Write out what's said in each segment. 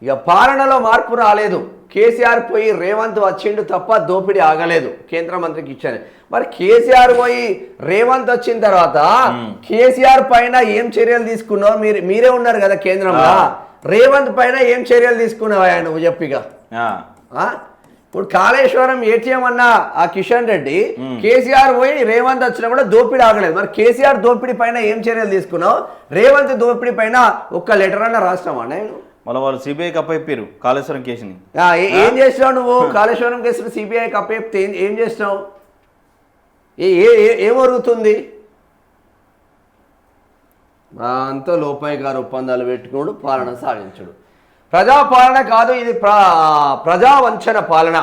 ఇక పాలనలో మార్పు రాలేదు. కేసీఆర్ పోయి రేవంత్ వచ్చిండు తప్ప దోపిడీ ఆగలేదు. కేంద్ర మంత్రికి ఇచ్చాను. మరి కేసీఆర్ పోయి రేవంత్ వచ్చిన తర్వాత కేసీఆర్ పైన ఏం చర్యలు తీసుకున్నావు? మీరే ఉన్నారు కదా కేంద్రంలో. రేవంత్ పైన ఏం చర్యలు తీసుకున్నావా నువ్వు చెప్పిగా? ఇప్పుడు కాళేశ్వరం ఏటీఎం అన్న ఆ కిషన్ రెడ్డి కేసీఆర్ పోయి రేవంత్ వచ్చినా కూడా దోపిడీ ఆగలేదు. మరి కేసీఆర్ దోపిడీ పైన ఏం చర్యలు తీసుకున్నావు? రేవంత్ దోపిడీ పైన ఒక్క లెటర్ అన్న రాష్ట్రమా? నేను మళ్ళీ వాళ్ళు సిబిఐకి అప్పయిపోయారు కాళేశ్వరం కేసుని. ఏం చేసినావు నువ్వు? కాళేశ్వరం కేసుని సిబిఐకి అప్పయితే ఏం చేసినావు? ఏమరుగుతుంది? అంతా లోపాయి గారు ఒప్పందాలు పెట్టుకోడు, పాలన సాగించడు. ప్రజాపాలన కాదు ఇది, ప్రజావంచన పాలన.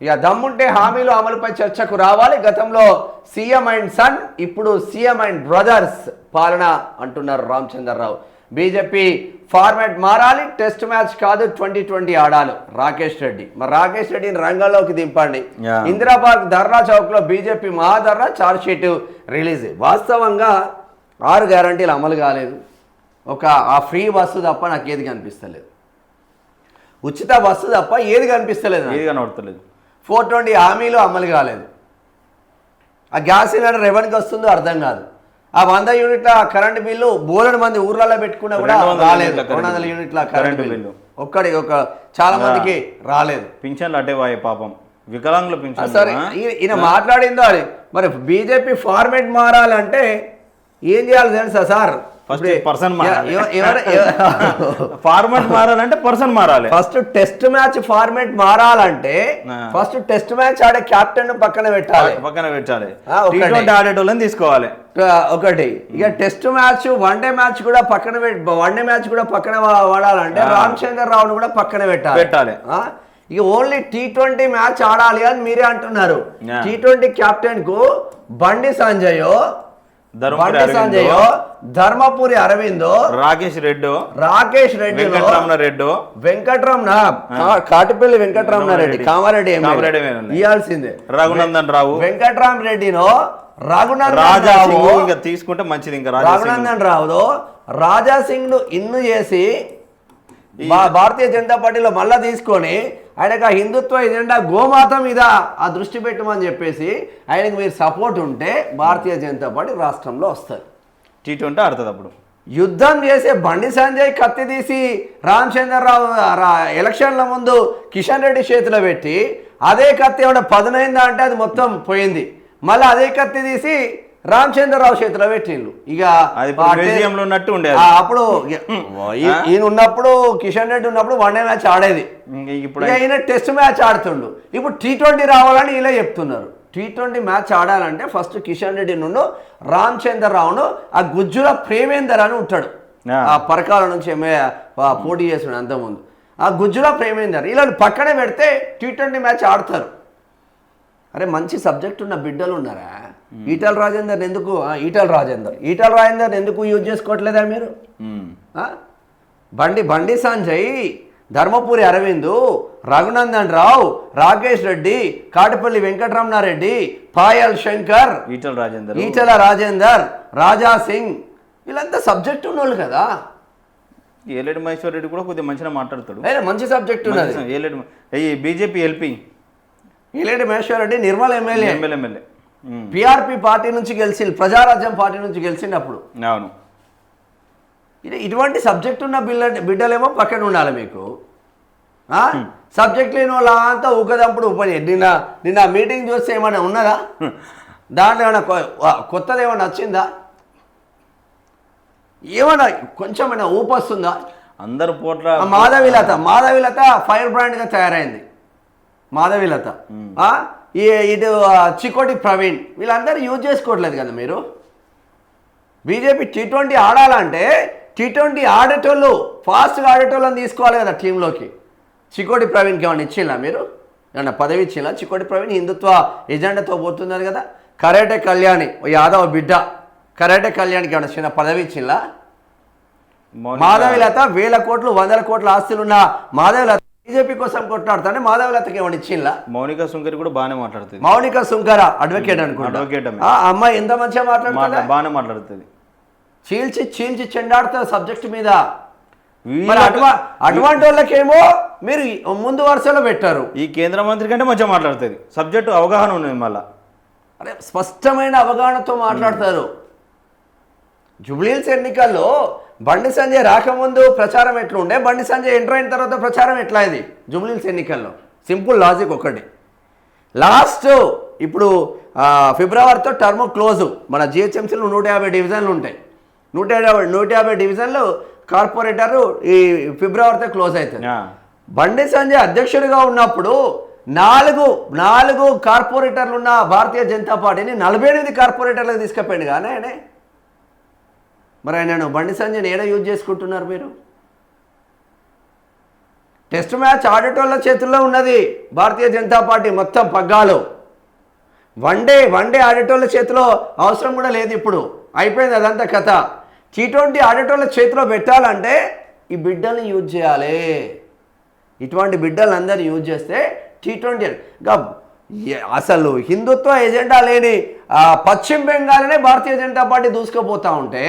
ఇక దమ్ముంటే హామీలు అమలుపై చర్చకు రావాలి. గతంలో సీఎం అండ్ సన్, ఇప్పుడు సీఎం అండ్ బ్రదర్స్ పాలన అంటున్నారు రామచంద్రరావు. బీజేపీ ఫార్మాట్ మారాలి, టెస్ట్ మ్యాచ్ కాదు 2020 ఆడాలి రాకేష్ రెడ్డి. మరి రాకేష్ రెడ్డిని రంగంలోకి దింపండి. ఇందిరాబాద్ ధర్నా చౌక్లో బీజేపీ మహాధర్నా, ఛార్జ్షీట్ రిలీజ్. వాస్తవంగా 6 గ్యారంటీలు అమలు కాలేదు. ఆ ఫ్రీ బస్సు తప్ప నాకు ఏది కనిపిస్తలేదు. ఉచిత బస్సు తప్ప ఏది కనిపిస్తలేదు, ఏది కనబడతలేదు. 420 హామీలు అమలు కాలేదు. ఆ గ్యాస్ సిలిండర్ ఎవరికి వస్తుందో అర్థం కాదు. ఆ 100 యూనిట్ల కరెంటు బిల్లు బోలెడు మంది ఊర్లలో పెట్టుకున్నా కూడా రాలేదు. 200 యూనిట్ల కరెంటు బిల్లు చాలా మందికి రాలేదు. పింఛన్లు అటే వాయే పాపం, వికలాంగుల పింఛన్. సరే, ఈయన మాట్లాడిందో అది. మరి బీజేపీ ఫార్మేట్ మారాలంటే ఏం చేయాలి తెలుసా సార్? పర్సన్ ఫార్మాట్ మారాలంటే పర్సన్ మారాలి. ఫస్ట్ టెస్ట్ మ్యాచ్ ఫార్మాట్ మారాలంటే ఫస్ట్ టెస్ట్ మ్యాచ్ ఆడే కెప్టెన్ పక్కన పెట్టాలి. ఆడేటోళ్ళని తీసుకోవాలి ఒకటి. ఇక టెస్ట్ మ్యాచ్, వన్డే మ్యాచ్ కూడా పక్కన వాడాలంటే రామచంద్రరావును కూడా పక్కన పెట్టాలి. ఇక ఓన్లీ T20 మ్యాచ్ ఆడాలి అని మీరే అంటున్నారు. T20 కెప్టెన్ కు బండి సంజయ్, ధర్మపురి అరవిందో, రాకేష్ రెడ్డి, వెంకటరమణ, కాటిపల్లి వెంకటరమణారెడ్డి, కామారెడ్డి ఇవ్వాల్సిందే. రఘునందన్ రావు, వెంకటరామరెడ్డినో, తీసుకుంటే మంచిది. ఇంకా రఘునందన్ రావులో రాజా సింగ్ ను ఇన్ను చేసి భారతీయ జనతా పార్టీలో మళ్ళా తీసుకొని ఆయనకు ఆ హిందుత్వ ఎజెండా గోమాత మీద ఆ దృష్టి పెట్టమని చెప్పేసి ఆయనకు మీరు సపోర్ట్ ఉంటే భారతీయ జనతా పార్టీ రాష్ట్రంలో వస్తుంది. T20 ఆడుతుంది. అప్పుడు యుద్ధం చేసే బండి సంజయ్ కత్తి తీసి రామచంద్రరావు ఎలక్షన్ల ముందు కిషన్ రెడ్డి చేతిలో పెట్టి, అదే కత్తి ఏమైనా పదునైందా అంటే అది మొత్తం పోయింది. మళ్ళీ అదే కత్తి తీసి రామచంద్రరావు చేతిలో పెట్టిండు. ఇక అప్పుడు ఈయన ఉన్నప్పుడు, కిషన్ రెడ్డి ఉన్నప్పుడు వన్డే మ్యాచ్ ఆడేది. ఇప్పుడు ఈయన టెస్ట్ మ్యాచ్ ఆడుతుండు. ఇప్పుడు T20 రావాలని ఇలా చెప్తున్నారు. T20 మ్యాచ్ ఆడాలంటే ఫస్ట్ కిషన్ రెడ్డి నుండి రామచంద్రరావును, ఆ గుజ్జుల ప్రేమేందర్ అని ఉంటాడు, ఆ పరకాల నుంచి పోటీ చేస్తున్నాడు అంతకుముందు. ఆ గుజ్జుల ప్రేమేందర్ ఇలా పక్కనే పెడితే T20 మ్యాచ్ ఆడతారు. అరే మంచి సబ్జెక్ట్ ఉన్న బిడ్డలు ఉన్నారా? ఈటల రాజేందర్ ఎందుకు యూజ్ చేసుకోవట్లేదా మీరు? బండి సంజయ్, ధర్మపురి అరవింద్, రఘునందన్ రావు, రాకేష్ రెడ్డి, కాటిపల్లి వెంకటరమణారెడ్డి, పాయల్ శంకర్, ఈటల రాజేందర్, రాజా సింగ్, వీళ్ళంతా సబ్జెక్ట్ ఉన్నోళ్ళు కదా. ఏలేటి మహేశ్వర్ రెడ్డి కూడా కొద్దిగా మంచిగా మాట్లాడతాడు. మంచి సబ్జెక్ట్ ఉన్నది. BJP LP Eleti Maheshwar Reddy Nirmal MLA, PRP party నుంచి గెలిచింది, ప్రజారాజ్యం పార్టీ నుంచి గెలిచినప్పుడు. అవును. ఇటువంటి సబ్జెక్ట్ ఉన్న బిడ్డలేమో పక్కన ఉండాలి మీకు. సబ్జెక్ట్ లేని వాళ్ళ అంతా ఊకదంపుడు నిన్న మీటింగ్ చూస్తే ఏమైనా ఉన్నదా? దాంట్లో ఏమైనా కొత్తది ఏమైనా వచ్చిందా? ఏమైనా కొంచెమైనా ఊపొస్తుందా? అందరు పోట్ల మాధవిలత ఫైర్ బ్రాండ్గా తయారైంది. మాధవిలత, ఇటు చికోటి ప్రవీణ్, వీళ్ళందరూ యూజ్ చేసుకోవట్లేదు కదా మీరు. బీజేపీ T20 ఆడాలంటే T20 ఆడేటోళ్ళు, ఫాస్ట్గా ఆడేటోళ్ళని తీసుకోవాలి కదా టీంలోకి. చికోటి ప్రవీణ్కి ఏమైనా ఇచ్చిందా మీరు? ఏమన్నా పదవి ఇచ్చిందా? చికోటి ప్రవీణ్ హిందుత్వ ఎజెండాతో పోతున్నారు కదా. కరాటే కళ్యాణి, యాదవ్ బిడ్డ, కరాటే కళ్యాణ్కి ఏమన్నా చిన్న పదవి ఇచ్చిందా? మాధవిలత 1000 కోట్లు 100 కోట్ల ఆస్తులున్న మాధవిలత బీజేపీ కోసం కొట్లాడుతానే మాధవలతకి ఏమైనా ఇచ్చిందా? మౌనిక సుంకరి కూడా బాగానే మాట్లాడుతుంది. మౌనిక సుంకర అడ్వకేట్ అనుకుంటా. అమ్మాయి ఎంత మంచిగా మాట్లాడుతుంది, బాగానే మాట్లాడుతుంది. చీల్చి చెండాడుతుంది సబ్జెక్ట్ మీద. మరి అటువంటి వాళ్ళకేమో మీరు ముందు వరుసలో పెట్టారు. ఈ కేంద్ర మంత్రి కంటే మంచిగా మాట్లాడుతుంది, సబ్జెక్టు అవగాహన ఉన్నది. మళ్ళా అరే స్పష్టమైన అవగాహనతో మాట్లాడతారు. జూబ్లీహిల్స్ ఎన్నికల్లో బండి సంజయ్ రాకముందు ప్రచారం ఎట్లుండే, బండి సంజయ్ ఎంటర్ అయిన తర్వాత ప్రచారం ఎట్లా అయింది జూబ్లీహిల్స్ ఎన్నికల్లో? సింపుల్ లాజిక్ ఒకటి. లాస్ట్ ఇప్పుడు ఫిబ్రవరితో టర్మ్ క్లోజు. మన జిహెచ్ఎంసీలో 150 డివిజన్లు ఉంటాయి. 150 డివిజన్లు కార్పొరేటరు ఈ ఫిబ్రవరితో క్లోజ్ అవుతుంది. బండి సంజయ్ అధ్యక్షుడిగా ఉన్నప్పుడు నాలుగు కార్పొరేటర్లు ఉన్న భారతీయ జనతా పార్టీని 48 కార్పొరేటర్లకు తీసుకుపోయింది కానీ ఆయనే. మరి ఆయనను బండి సంజయ్ని ఏడా యూజ్ చేసుకుంటున్నారు మీరు? టెస్ట్ మ్యాచ్ ఆడేటోళ్ళ చేతుల్లో ఉన్నది భారతీయ జనతా పార్టీ మొత్తం పగ్గాలు. వన్డే ఆడేటోళ్ళ చేతిలో అవసరం కూడా లేదు. ఇప్పుడు అయిపోయింది అదంతా కథ. T20 ఆడేటోళ్ళ చేతిలో పెట్టాలంటే ఈ బిడ్డల్ని యూజ్ చేయాలి. ఇటువంటి బిడ్డలందరినీ యూజ్ చేస్తే T20 అసలు హిందుత్వ ఎజెండా లేని పశ్చిమ బెంగాల్నే భారతీయ జనతా పార్టీ దూసుకుపోతూ ఉంటే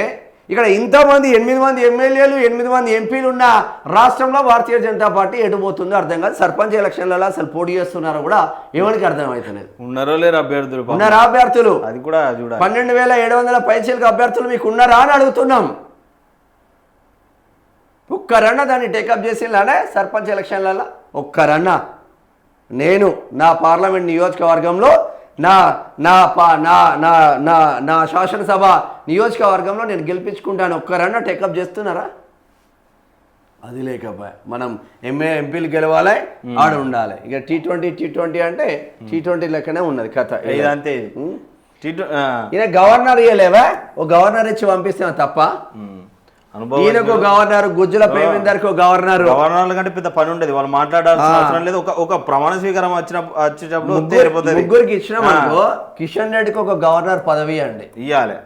ఇక్కడ ఇంతమంది 8 మంది ఎమ్మెల్యేలు 8 మంది ఎంపీలు ఉన్న రాష్ట్రంలో భారతీయ జనతా పార్టీ ఎటుపోతుందో అర్థం కాదు. సర్పంచ్ ఎలక్షన్లలో అసలు పోటీ చేస్తున్నారో కూడా ఎవరికి అర్థమవుతలేదు. ఉన్నారో లేరు అభ్యర్థులు? ఉన్నారా అభ్యర్థులు? అది కూడా చూడాలి. 12,700 పైచీలకు అభ్యర్థులు మీకు ఉన్నారా అని అడుగుతున్నాం. ఒక్కరన్నా దాన్ని టేకప్ చేసిందానే సర్పంచ్ ఎలక్షన్లలో? ఒక్కరన్నా? నేను నా పార్లమెంట్ నియోజకవర్గంలో నా నా నా నా నా నా శాసనసభ నియోజకవర్గంలో నేను గెలిపించుకుంటాను, ఒక్కరన్నా టేకప్ చేస్తున్నారా? అది లేకపోయా మనం ఎంపీలు గెలవాలి, ఆడ ఉండాలి. ఇక T20 అంటే T20 లెక్కనే ఉన్నది కథ. అంతే. ఈయన గవర్నర్ ఇయ్యలేవా? ఓ గవర్నర్ ఇచ్చి పంపిస్తున్నా తప్ప? ఈయనకు గవర్నర్, గుజ్జుల ప్రేమిందర్కు గవర్నర్. గవర్నర్ల కంటే పెద్ద పని ఉండేది, వాళ్ళు మాట్లాడాల్సిన అవసరం లేదు. ఒక ప్రమాణ స్వీకారం వచ్చేటప్పుడు ముగ్గురికి ఇచ్చినాం అనుకో, కిషన్ రెడ్డికి ఒక గవర్నర్ పదవి అండి ఇవ్వాలి.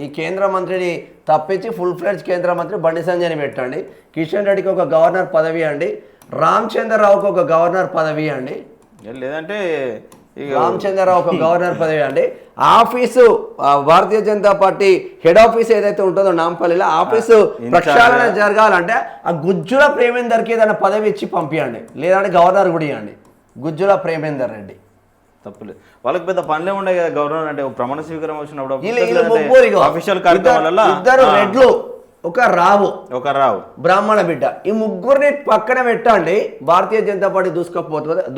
ఈ కేంద్ర మంత్రిని తప్పించి ఫుల్ ఫ్లెడ్జ్ కేంద్ర మంత్రి బండి సంజయ్ని పెట్టండి. కిషన్ రెడ్డికి ఒక గవర్నర్ పదవి అండి. రామచంద్రరావుకి ఒక గవర్నర్ పదవి అండి. లేదంటే రామచంద్రరావు ఒక గవర్నర్ పదవి అండి. Office Bharatiya Janata party head office ఏదైతే ఉంటుందో నాంపల్లిలో ఆఫీసు ప్రక్షాళన జరగాలంటే ఆ గుజ్జుల ప్రేమేందర్కి ఏదైనా పదవి ఇచ్చి పంపించండి, లేదంటే గవర్నర్ కూడా ఇవ్వండి. గుజ్జుల ప్రేమేందర్ రెడ్డి తప్పులేదు, వాళ్ళకి పెద్ద పనులే ఉండే కదా. గవర్నర్ అంటే ప్రమాణ స్వీకారం వచ్చినప్పుడు ఇద్దరు రెడ్లు, ఒక రావు బ్రాహ్మణ బిడ్డ, ఈ ముగ్గురిని పక్కన పెట్టండి. భారతీయ జనతా పార్టీ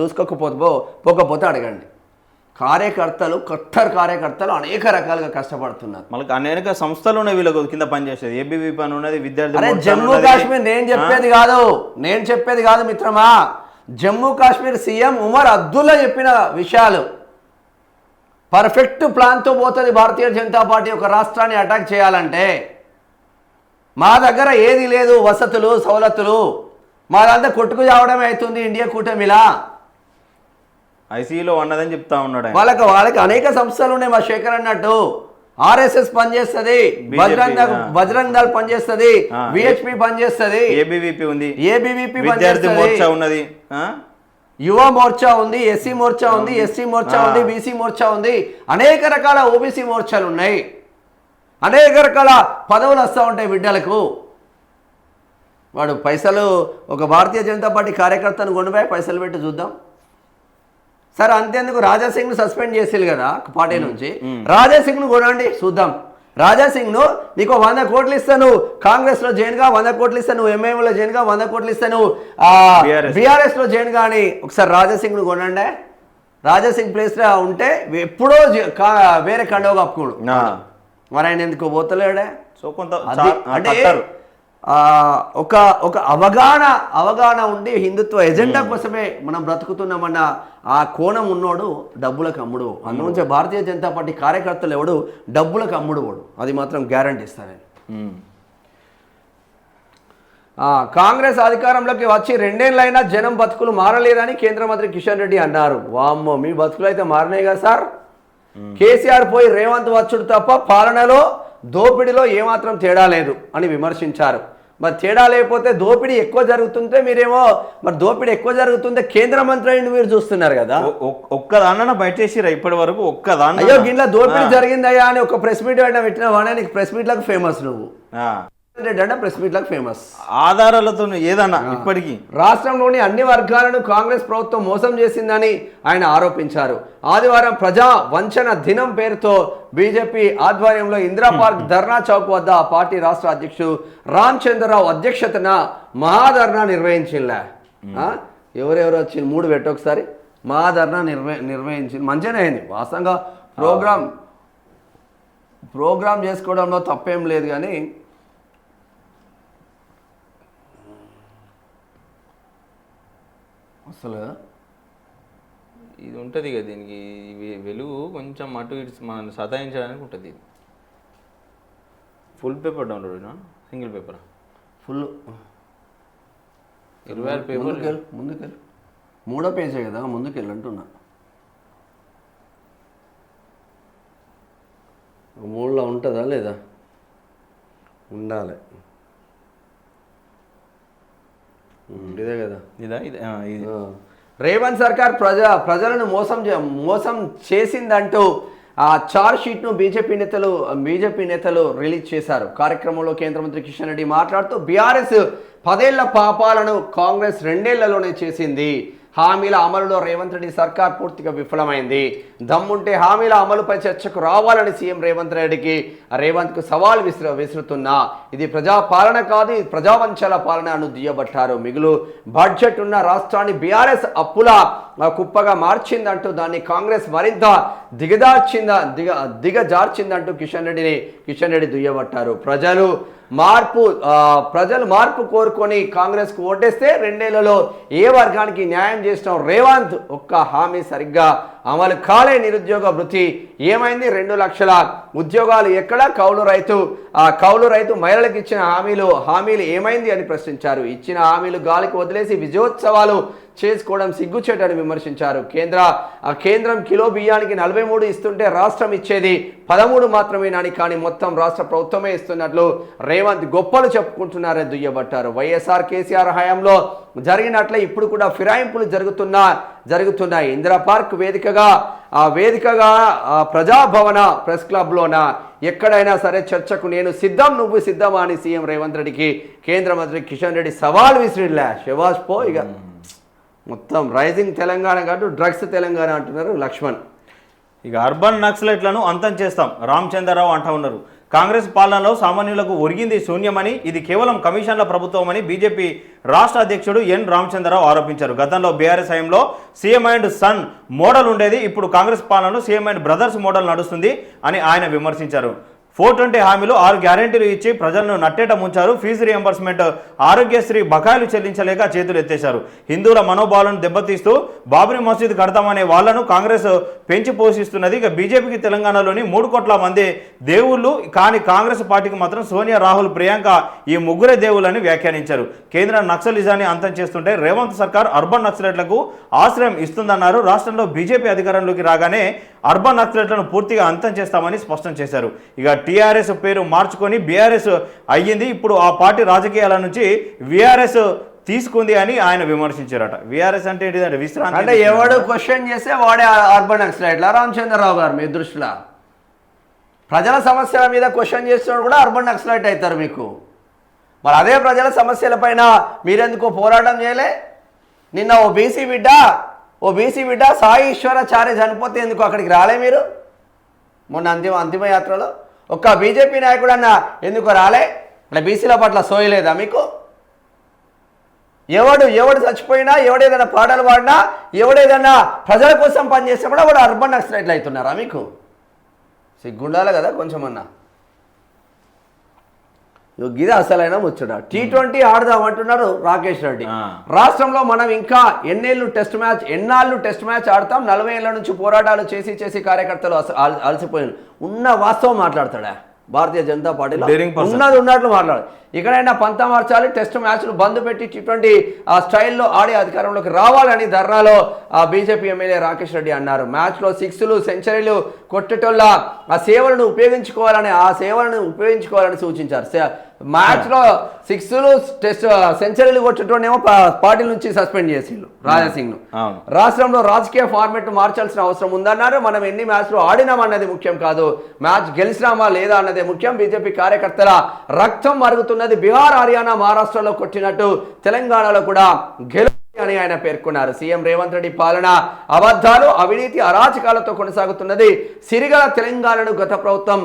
దూసుకోకపోతే అడగండి. కార్యకర్తలు, కట్టర్ కార్యకర్తలు అనేక రకాలుగా కష్టపడుతున్నారు. మనకు అనేక సంస్థలు ఉన్నాయి వీళ్ళకు కింద పనిచేసేది. ఏబీవీపీ అని ఉన్నది, విద్యార్థి. జమ్మూ కాశ్మీర్ నేను చెప్పేది కాదు మిత్రమా. జమ్మూ కాశ్మీర్ సీఎం ఉమర్ అబ్దుల్లా చెప్పిన విషయాలు. పర్ఫెక్ట్ ప్లాన్తో పోతుంది భారతీయ జనతా పార్టీ ఒక రాష్ట్రాన్ని అటాక్ చేయాలంటే. మా దగ్గర ఏది లేదు, వసతులు సౌలతులు, మాదంతా కొట్టుకు చావడమే అవుతుంది ఇండియా కూటమిలా. ఐసీయూలో ఉన్నదని చెప్తా ఉన్నాడు. వాళ్ళకి అనేక సంస్థలు ఉన్నాయి. మా శేఖర్ అన్నట్టు ఆర్ఎస్ఎస్ పనిచేస్తుంది, బజరంగ్ దళ్ పనిచేస్తుంది, విహెచ్పి పనిచేస్తుంది, ఏబీవీపీ ఉంది, ఉన్నది, యువ మోర్చా ఉంది, ఎస్సీ మోర్చా ఉంది, ఎస్సీ మోర్చా ఉంది, బీసీ మోర్చా ఉంది, అనేక రకాల ఓబీసీ మోర్చాలు ఉన్నాయి. అనేక రకాల పదవులు వస్తూ ఉంటాయి బిడ్డలకు. వాడు పైసలు, ఒక భారతీయ జనతా పార్టీ కార్యకర్తను కొనిపోయి పైసలు పెట్టి చూద్దాం. సరే అంతేందుకు రాజాసింగ్ను సస్పెండ్ చేసేది కదా పార్టీ నుంచి, రాజాసింగ్ను కొనండి చూద్దాం. రాజాసింగ్ను నీకు 100 కోట్లు ఇస్తాను, కాంగ్రెస్లో జాయిన్గా 100 కోట్లు ఇస్తాను, ఎంఐఎంలో జాయిన్గా 100 కోట్లు ఇస్తాను, బీఆర్ఎస్లో జాయిన్ కానీ ఒకసారి రాజాసింగ్ను కొనండి. రాజాసింగ్ ప్లేస్లో ఉంటే ఎప్పుడో వేరే కండవ కప్పుకోడు. మరి ఆయన ఎందుకు పోతలేడే? సో కొంత అంటే ఒక అవగాహన ఉండి హిందుత్వ ఎజెండా కోసమే మనం బ్రతుకుతున్నామన్న ఆ కోణం ఉన్నోడు డబ్బులకు అమ్ముడు. అందులోంచి భారతీయ జనతా పార్టీ కార్యకర్తలు ఎవడు డబ్బులకు అమ్ముడు వాడు, అది మాత్రం గ్యారంటీ ఇస్తాను. కాంగ్రెస్ అధికారంలోకి వచ్చి 2 ఏళ్ళైనా జనం బతుకులు మారలేదని కేంద్ర మంత్రి కిషన్ రెడ్డి అన్నారు. వామ్మో, మీ బతుకులు అయితే మారినాయి కదా సార్. కేసీఆర్ పోయి రేవంత్ వచ్చుడు తప్ప పాలనలో దోపిడీలో ఏమాత్రం తేడా లేదు అని విమర్శించారు. మరి తేడా లేకపోతే దోపిడీ ఎక్కువ జరుగుతుంటే మీరేమో మరి దోపిడీ ఎక్కువ జరుగుతుంటే కేంద్ర మంత్రి అయ్యి మీరు చూస్తున్నారు కదా. ఒక్కదాన్న బయట చేసిరా ఇప్పటి వరకు? ఒక్కదాన్న అయ్యో గిట్లా దోపిడీ జరిగిందయ్యా అని ఒక ప్రెస్ మీట్ పెట్టిన వాడే నీకు ప్రెస్ మీట్లకు ఫేమస్ నువ్వు. అంటే ప్రెస్ మీట్లకు ఫేమస్. ఆధారాలతో ఏదన్నా ఇప్పటికీ రాష్ట్రంలోని అన్ని వర్గాలను కాంగ్రెస్ ప్రభుత్వం మోసం చేసిందని ఆయన ఆరోపించారు. ఆదివారం ప్రజా వంచన దినం పేరుతో బీజేపీ ఆధ్వర్యంలో ఇందిరా పార్క్ ధర్నా చౌక్ వద్ద ఆ పార్టీ రాష్ట్ర అధ్యక్షుడు రామచంద్రరావు అధ్యక్షతన మహాధర్నా నిర్వహించిందా. ఎవరెవరు వచ్చి 3 పెట్టు ఒకసారి. మహాధర్నా నిర్వహించింది. మంచిగానే అయింది వాస్తవంగా. ప్రోగ్రామ్ చేసుకోవడంలో తప్పేం లేదు, కానీ అసలు ఇది ఉంటుంది కదా దీనికి వెలుగు కొంచెం అటు ఇటు మనం సతాయించడానికి ఉంటుంది. ఇది full paper download single paper full 26 paper ముందుకెళ్ళి 3వ పేజే కదా, ముందుకెళ్ళి అంటున్నా. 3లో ఉంటుందా లేదా? ఉండాలి. ఇదే కదా. ఇది రేవంత్ సర్కార్ ప్రజలను మోసం చేసిందంటూ ఆ చార్జ్ షీట్ను బీజేపీ నేతలు రిలీజ్ చేశారు. కార్యక్రమంలో కేంద్ర మంత్రి కిషన్ రెడ్డి మాట్లాడుతూ బీఆర్ఎస్ 10 ఏళ్ల పాపాలను కాంగ్రెస్ 2 ఏళ్లలోనే చేసింది. హామీల అమలులో రేవంత్ రెడ్డి సర్కార్ పూర్తిగా విఫలమైంది. దమ్ముంటే హామీల అమలుపై చర్చకు రావాలని సీఎం రేవంత్కు సవాల్ విసురుతున్నా. ఇది ప్రజా పాలన కాదు, ఇది ప్రజావంచల పాలన అని దుయ్యబట్టారు. మిగులు బడ్జెట్ ఉన్న రాష్ట్రాన్ని బీఆర్ఎస్ అప్పుల కుప్పగా మార్చిందంటూ దాన్ని కాంగ్రెస్ మరింత దిగజార్చిందంటూ కిషన్ రెడ్డి దుయ్యబట్టారు. ప్రజలు మార్పు కోరుకొని కాంగ్రెస్కు ఓటేస్తే 2 ఏళ్లలో ఏ వర్గానికి న్యాయం చేసిన రేవంత్ ఒక్క హామీ సరిగ్గా అమలు కాలే. నిరుద్యోగ భృతి ఏమైంది? 2 లక్షల ఉద్యోగాలు ఎక్కడ? కౌలు రైతు మహిళలకు ఇచ్చిన హామీలు ఏమైంది అని ప్రశ్నించారు. ఇచ్చిన హామీలు గాలికి వదిలేసి విజయోత్సవాలు చేసుకోవడం సిగ్గుచేటని విమర్శించారు. కేంద్రం కిలో బియ్యానికి 43 ఇస్తుంటే రాష్ట్రం ఇచ్చేది 13 మాత్రమేనని, కానీ మొత్తం రాష్ట్ర ప్రభుత్వమే ఇస్తున్నట్లు రేవంత్ గొప్పలు చెప్పుకుంటున్నారని దుయ్యబట్టారు. వైఎస్ఆర్ కేసీఆర్ హయాంలో జరిగినట్లే ఇప్పుడు కూడా ఫిరాయింపులు జరుగుతున్నాయి. ఇందిరా పార్క్ వేదికగా ప్రజాభవన ప్రెస్ క్లబ్లోన ఎక్కడైనా సరే చర్చకు నేను సిద్ధం, నువ్వు సిద్ధమా అని సీఎం రేవంత్ రెడ్డికి కేంద్ర మంత్రి కిషన్ రెడ్డి సవాల్ విసిరిలే. శభాష్ పో. ఇక మొత్తం రైజింగ్ తెలంగాణ కాదు, డ్రగ్స్ తెలంగాణ అంటున్నారు లక్ష్మణ్. ఇక అర్బన్ నక్సలైట్లను అంతం చేస్తాం రామచంద్రరావు అంటా ఉన్నారు. కాంగ్రెస్ పాలనలో సామాన్యులకు ఒరిగింది శూన్యమని, ఇది కేవలం కమిషన్ల ప్రభుత్వమని బీజేపీ రాష్ట్ర అధ్యక్షుడు ఎన్ రామచంద్రరావు ఆరోపించారు. గతంలో బీఆర్ఎస్ హయాంలో సీఎం అండ్ సన్ మోడల్ ఉండేది, ఇప్పుడు కాంగ్రెస్ పాలనలో సీఎం అండ్ బ్రదర్స్ మోడల్ నడుస్తుంది అని ఆయన విమర్శించారు. 420 హామీలు 6 గ్యారెంటీలు ఇచ్చి ప్రజలను నట్టేట ముంచారు. ఫీజు రియంబర్స్మెంట్, ఆరోగ్యశ్రీ బకాయిలు చెల్లించలేక చేతులు ఎత్తేశారు. హిందువుల మనోభావాలను దెబ్బతీస్తూ బాబ్రీ మసీద్ కడతామనే వాళ్లను కాంగ్రెస్ పెంచి పోషిస్తున్నది. ఇక బీజేపీకి తెలంగాణలోని 3 కోట్ల మంది దేవుళ్ళు, కానీ కాంగ్రెస్ పార్టీకి మాత్రం సోనియా, రాహుల్, ప్రియాంక ఈ ముగ్గురే దేవుళ్ళని వ్యాఖ్యానించారు. కేంద్ర నక్సలిజాన్ని అంతం చేస్తుంటే రేవంత్ సర్కార్ అర్బన్ నక్సలైట్లకు ఆశ్రయం ఇస్తుందన్నారు. రాష్ట్రంలో బీజేపీ అధికారంలోకి రాగానే అర్బన్ నక్సలైట్లను పూర్తిగా అంతం చేస్తామని స్పష్టం చేశారు. ఇక టీఆర్ఎస్ పేరు మార్చుకొని బీఆర్ఎస్ అయ్యింది, ఇప్పుడు ఆ పార్టీ రాజకీయాల నుంచి వీఆర్ఎస్ తీసుకుంది అని ఆయన విమర్శించారట. వీఆర్ఎస్ అంటే ఏంటిదంటే విశ్రాంతి. అంటే ఎవడు క్వశ్చన్ చేస్తే వాడే అర్బన్ నక్సలైట్లా రామచంద్రరావు గారు మీ దృష్టిలో? ప్రజల సమస్యల మీద క్వశ్చన్ చేస్తున్నప్పుడు కూడా అర్బన్ నక్సలైట్ అవుతారు మీకు. మరి అదే ప్రజల సమస్యల పైన మీరెందుకో పోరాటం చేయలే? నిన్న ఓ బీసీ బిడ్డ సాయి ఈశ్వరాచార్య చనిపోతే ఎందుకు అక్కడికి రాలే మీరు? మొన్న అంతిమయాత్రలో ఒక్క బీజేపీ నాయకుడు అన్న ఎందుకు రాలే? అంటే బీసీల పట్ల సోయలేదా మీకు? ఎవడు చచ్చిపోయినా, ఎవడేదైనా పాటలు పాడినా, ఎవడేదైనా ప్రజల కోసం పనిచేస్తే కూడా వాడు అర్బన్ నక్సలైట్లు అవుతున్నారా మీకు? సిగ్గుండాలి కదా కొంచెమన్నా. ఇది అసలైన ముచ్చట. T20 ఆడదామంటున్నారు రాకేష్ రెడ్డి. రాష్ట్రంలో మనం ఇంకా ఎన్నాళ్ళు టెస్ట్ మ్యాచ్ ఆడతాం? 40 ఏళ్ల నుంచి పోరాటాలు చేసి కార్యకర్తలు అలసిపోయారు. ఉన్న వాస్తవం మాట్లాడతాడా భారతీయ జనతా పార్టీలో? ఉన్నది ఉన్నట్లు మాట్లాడు. ఇక్కడైనా పంత మార్చాలి, టెస్ట్ మ్యాచ్లు బంద్ పెట్టి T20 స్టైల్లో ఆడే అధికారంలోకి రావాలని ధర్నాలో బీజేపీ ఎమ్మెల్యే రాకేష్ రెడ్డి అన్నారు. మ్యాచ్లో 6లు, సెంచరీలు కొట్టేటోళ్ళ ఆ సేవలను ఉపయోగించుకోవాలని సూచించారు. మ్యాచ్ లో సిక్స్లు టెస్ట్ సెంచరీలు కొట్టేటోనేమో పార్టీ నుంచి సస్పెండ్ చేసిండు రాజాసింగ్ ను. అవును. రాష్ట్రంలో రాజకీయ ఫార్మెట్ మార్చాల్సిన అవసరం ఉందన్నారు. మనం ఎన్ని మ్యాచ్లు ఆడినామన్నది ముఖ్యం కాదు, మ్యాచ్ గెలిచినామా లేదా అన్నదే ముఖ్యం. బీజేపీ కార్యకర్తల రక్తం మరుగుతున్నది. బీహార్, హర్యానా, మహారాష్ట్రలో కొట్టినట్టు తెలంగాణలో కూడా గెలు అని ఆయన పేర్కొన్నారు. సీఎం రేవంత్ రెడ్డి పాలన అబద్ధాలు, అవినీతి, అరాచకాలతో కొనసాగుతున్నది. సిరిగల తెలంగాణను గత ప్రభుత్వం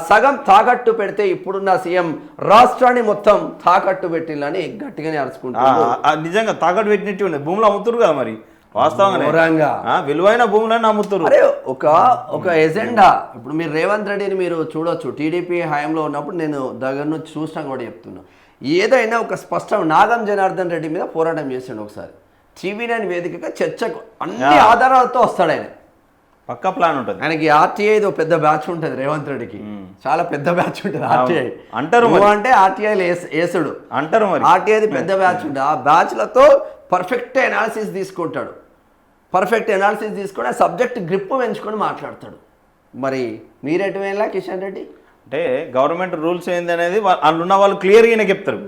సగం తాకట్టు పెడితే ఇప్పుడున్న సీఎం రాష్ట్రాన్ని మొత్తం తాకట్టు పెట్టిందని గట్టిగానే అరుచుకుంటున్నారు. నిజంగా తాకట్టు పెట్టినట్టు ఉన్నాయి. భూములు అమ్ముతురు కదా మరి వాస్తవంగా ఘోరంగా. విలువైన భూములను అమ్ముతురు. అరే ఒక ఎజెండా. ఇప్పుడు మీరు రేవంత్ రెడ్డిని మీరు చూడొచ్చు, టీడీపీ హయాంలో ఉన్నప్పుడు నేను దగ్గర నుంచి చూసినా కూడా చెప్తున్నా, ఏదైనా ఒక స్పష్టం నాగం జనార్దన్ రెడ్డి మీద పోరాటం చేసాడు. ఒకసారి TV9 వేదికగా చర్చకు అన్ని ఆధారాలతో వస్తాడు ఆయన. పక్క ప్లాన్ ఉంటుంది ఆయనకి. RTI పెద్ద బ్యాచ్ ఉంటుంది రేవంత్ రెడ్డికి, చాలా పెద్ద బ్యాచ్ ఉంటుంది RTI అంటారు. అంటే RTI వేసుడు అంటారు మరి. RTI పెద్ద బ్యాచ్ ఉంటుంది. ఆ బ్యాచ్లతో పర్ఫెక్ట్ అనాలిసిస్ తీసుకుంటాడు. పర్ఫెక్ట్ అనాలిసిస్ తీసుకొని ఆ సబ్జెక్ట్ గ్రిప్ పెంచుకొని మాట్లాడతాడు. మరి మీరెటు వేళ కిషన్ రెడ్డి అంటే గవర్నమెంట్ రూల్స్ ఏంది అనేది వాళ్ళు ఉన్న వాళ్ళు క్లియర్గా చెప్తారు.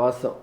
వాస్తవం.